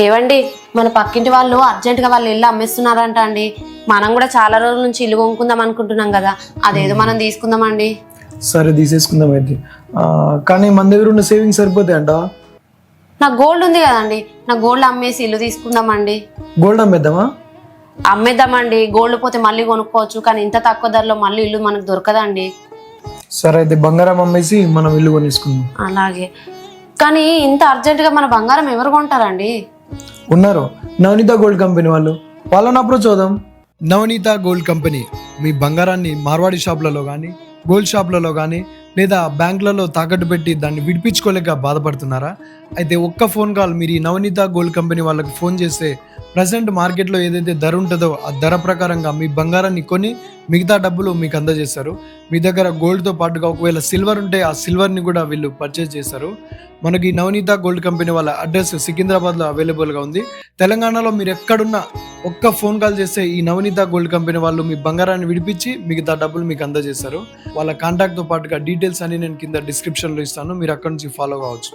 ఏవండి, మన పక్కింటి వాళ్ళు అర్జెంటుగా వాళ్ళ ఇల్లు అమ్మేస్తున్నారంట అండి. మనం కూడా చాలా రోజుల నుంచి ఇల్లు కొనుక్కుందాం అనుకుంటున్నాం కదా, అదేదో మనం తీసుకుందామండి. సరే తీసేసుకుందాం అయితే. కానీ మన దగ్గర ఉన్న సేవింగ్స్ సరిపోతాయంట. నాకు గోల్డ్ ఉంది కదండి, నా గోల్డ్ అమ్మేసి ఇల్లు తీసుకుందామండి. గోల్డ్ అమ్మేద్దామా? అమ్మేద్దామండి. గోల్డ్ పోతే మళ్ళీ కొనుక్కోవచ్చు, కానీ ఇంత తక్కువ ధరలో మళ్ళీ ఇల్లు మనకు దొరకదండి. సరే అయితే బంగారం అమ్మేసి మనం ఇల్లు కొనేసుకుందాం. అలాగే, కానీ ఇంత అర్జెంటుగా మన బంగారం ఎవరు కొంటారండి? ఉన్నారు, నవనీత గోల్డ్ కంపెనీ వాళ్ళని అప్రోచ్ అవుదాం. నవనీత గోల్డ్ కంపెనీ మీ బంగారాన్ని మార్వాడి షాపులలో కానీ, గోల్డ్ షాపులలో కానీ, లేదా బ్యాంకులలో తాకట్టు పెట్టి దాన్ని విడిపించుకోలేక బాధపడుతున్నారా? అయితే ఒక్క ఫోన్ కాల్ మీరు ఈ నవనీత గోల్డ్ కంపెనీ వాళ్ళకి ఫోన్ చేస్తే ప్రజెంట్ మార్కెట్లో ఏదైతే ధర ఉంటుందో ఆ ధర ప్రకారంగా మీ బంగారాన్ని కొని మిగతా డబ్బులు మీకు అందజేస్తారు. మీ దగ్గర గోల్డ్తో పాటుగా ఒకవేళ సిల్వర్ ఉంటే ఆ సిల్వర్ని కూడా వీళ్ళు పర్చేజ్ చేస్తారు. మనకి నవనీత గోల్డ్ కంపెనీ వాళ్ళ అడ్రస్ సికింద్రాబాద్లో అవైలబుల్గా ఉంది. తెలంగాణలో మీరు ఎక్కడున్నా ఒక్క ఫోన్ కాల్ చేస్తే ఈ నవనీత గోల్డ్ కంపెనీ వాళ్ళు మీ బంగారాన్ని విడిపించి మిగతా డబ్బులు మీకు అందజేస్తారు. వాళ్ళ కాంటాక్ట్తో పాటుగా డీటెయిల్స్ అన్ని నేను కింద డిస్క్రిప్షన్లో ఇస్తాను, మీరు అక్కడ నుంచి ఫాలో కావచ్చు.